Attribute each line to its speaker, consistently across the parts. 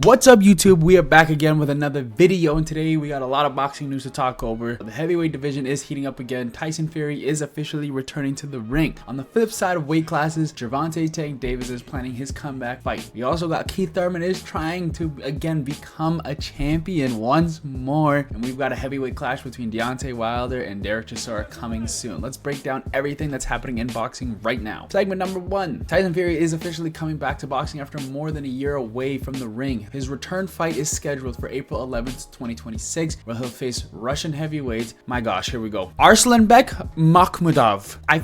Speaker 1: What's up YouTube? We are back again with another video, and today we got a lot of boxing news to talk over. The heavyweight division is heating up again. Tyson Fury is officially returning to the ring. On the flip side of weight classes, Gervonta Tank Davis is planning his comeback fight. We also got Thurman is trying to again become a champion once more, and we've got a heavyweight clash between Deontay Wilder and Derek Chisora coming soon. Let's break down everything that's happening in boxing right now. Segment number 1. Tyson Fury is officially coming back to boxing after more than a year away from the ring. His return fight is scheduled for April 11th, 2026, where he'll face Russian heavyweight, my gosh, here we go, Arslanbek Makhmudov. I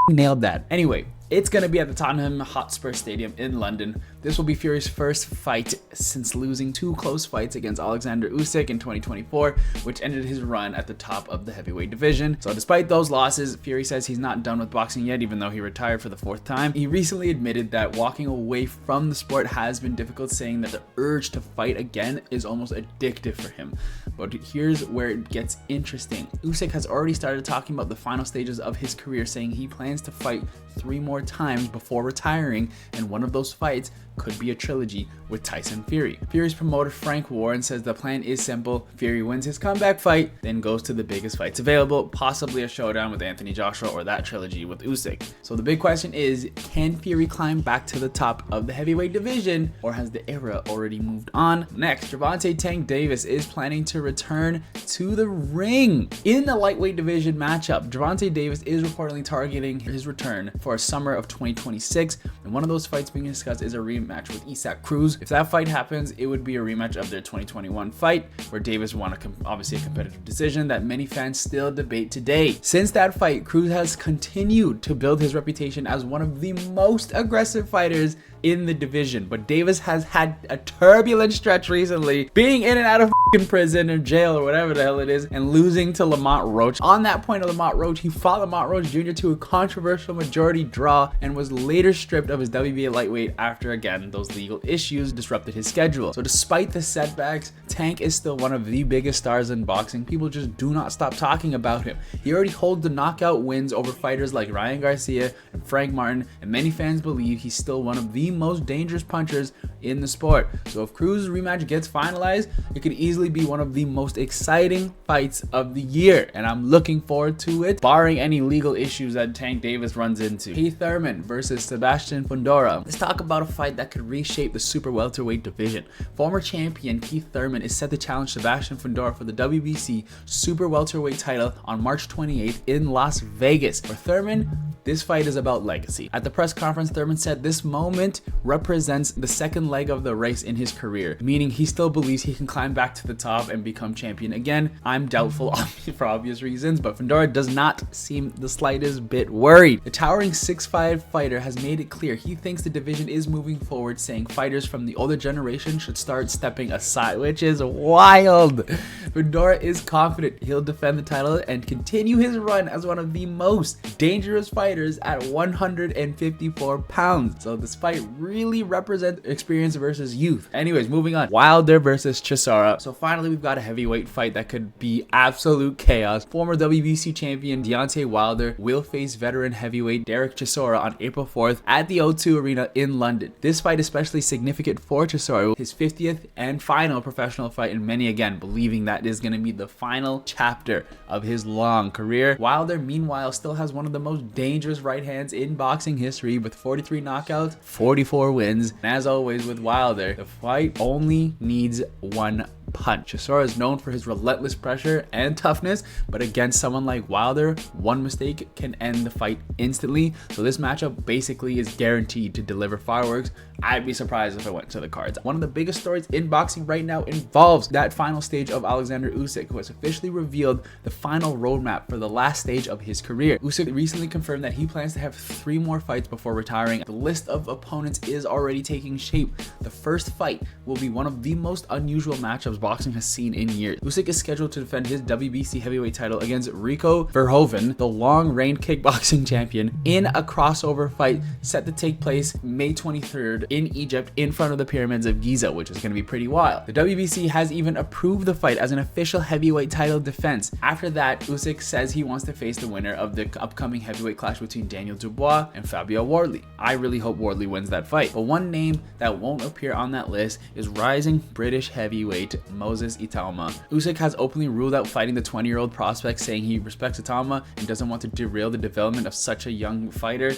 Speaker 1: nailed that. Anyway, it's going to be at the Tottenham Hotspur Stadium in London. This will be Fury's first fight since losing 2 close fights against Oleksandr Usyk in 2024, which ended his run at the top of the heavyweight division. So despite those losses, Fury says he's not done with boxing yet, even though he retired for the 4th time. He recently admitted that walking away from the sport has been difficult, saying that the urge to fight again is almost addictive for him. But here's where it gets interesting. Usyk has already started talking about the final stages of his career, saying he plans to fight 3 more times before retiring, and one of those fights could be a trilogy with Tyson Fury. Fury's promoter Frank Warren says the plan is simple. Fury wins his comeback fight, then goes to the biggest fights available, possibly a showdown with Anthony Joshua or that trilogy with Usyk. So the big question is, can Fury climb back to the top of the heavyweight division, or has the era already moved on? Next, Gervonta Tank Davis is planning to return to the ring. In the lightweight division matchup, Gervonta Davis is reportedly targeting his return for a summer of 2026, and one of those fights being discussed is a rematch with Isaac Cruz. If that fight happens, it would be a rematch of their 2021 fight, where Davis won obviously a competitive decision that many fans still debate today. Since that fight, Cruz has continued to build his reputation as one of the most aggressive fighters in the division, but Davis has had a turbulent stretch recently, being in and out of prison or jail or whatever the hell it is, and losing to Lamont Roach. On that point of Lamont Roach, he fought Lamont Roach Jr. to a controversial majority draw and was later stripped of his WBA lightweight after, again, those legal issues disrupted his schedule. So despite the setbacks, Tank is still one of the biggest stars in boxing. People just do not stop talking about him. He already holds the knockout wins over fighters like Ryan Garcia and Frank Martin, and many fans believe he's still one of the most dangerous punchers in the sport. So if Cruz's rematch gets finalized, it could easily be one of the most exciting fights of the year, and I'm looking forward to it, barring any legal issues that Tank Davis runs into. Thurman versus Sebastian Fundora. Let's talk about a fight that could reshape the super welterweight division. Former champion Thurman is set to challenge Sebastian Fundora for the WBC super welterweight title on March 28th in Las Vegas. For Thurman, this fight is about legacy. At the press conference, Thurman said this moment represents the second leg of the race in his career, meaning he still believes he can climb back to the top and become champion again. I'm doubtful for obvious reasons, but Fundora does not seem the slightest bit worried. The towering 6'5" fighter has made it clear he thinks the division is moving forward, saying fighters from the older generation should start stepping aside, which is wild. Fundora is confident he'll defend the title and continue his run as one of the most dangerous fighters at 154 pounds. So this fight really represents experience versus youth. Anyways, moving on. Wilder versus Chisora. So finally, we've got a heavyweight fight that could be absolute chaos. Former WBC champion Deontay Wilder will face veteran heavyweight Derek Chisora on April 4th at the O2 Arena in London. This fight is especially significant for Chisora, his 50th and final professional fight, and many again believing that is going to be the final chapter of his long career. Wilder, meanwhile, still has one of the most dangerous right hands in boxing history with 43 knockouts, 44 wins. And as always with Wilder, the fight only needs one punch. Chisora is known for his relentless pressure and toughness, but against someone like Wilder, one mistake can end the fight instantly. So this matchup basically is guaranteed to deliver fireworks. I'd be surprised if it went to the cards. One of the biggest stories in boxing right now involves that final stage of Oleksandr Usyk, who has officially revealed the final roadmap for the last stage of his career. Usyk recently confirmed that he plans to have 3 more fights before retiring. The list of opponents is already taking shape. The first fight will be one of the most unusual matchups boxing has seen in years. Usyk is scheduled to defend his WBC heavyweight title against Rico Verhoeven, the long-reign kickboxing champion, in a crossover fight set to take place May 23rd in Egypt in front of the pyramids of Giza, which is going to be pretty wild. The WBC has even approved the fight as an official heavyweight title defense. After that, Usyk says he wants to face the winner of the upcoming heavyweight clash between Daniel Dubois and Fabio Wardley. I really hope Wardley wins that fight. But one name that won't appear on that list is rising British heavyweight Moses Itauma. Usyk has openly ruled out fighting the 20-year-old prospect, saying he respects Itauma and doesn't want to derail the development of such a young fighter.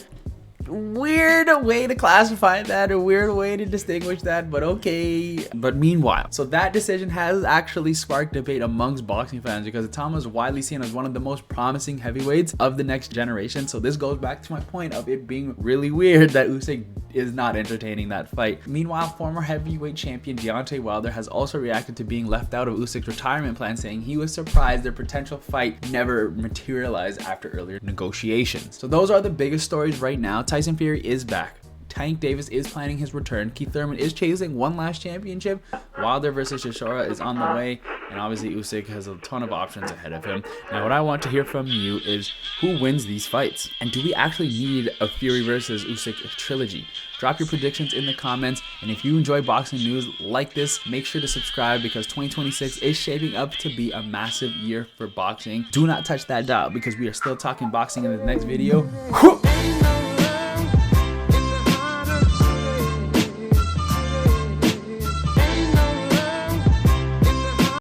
Speaker 1: Weird way to classify that, a weird way to distinguish that, but okay. But meanwhile, so that decision has actually sparked debate amongst boxing fans because Itauma is widely seen as one of the most promising heavyweights of the next generation. So this goes back to my point of it being really weird that Usyk is not entertaining that fight. Meanwhile, former heavyweight champion Deontay Wilder has also reacted to being left out of Usyk's retirement plan, saying he was surprised their potential fight never materialized after earlier negotiations. So those are the biggest stories right now. Tyson Fury is back. Tank Davis is planning his return. Thurman is chasing one last championship. Wilder versus Chisora is on the way. And obviously Usyk has a ton of options ahead of him. Now what I want to hear from you is who wins these fights? And do we actually need a Fury versus Usyk trilogy? Drop your predictions in the comments. And if you enjoy boxing news like this, make sure to subscribe because 2026 is shaping up to be a massive year for boxing. Do not touch that dial because we are still talking boxing in the next video.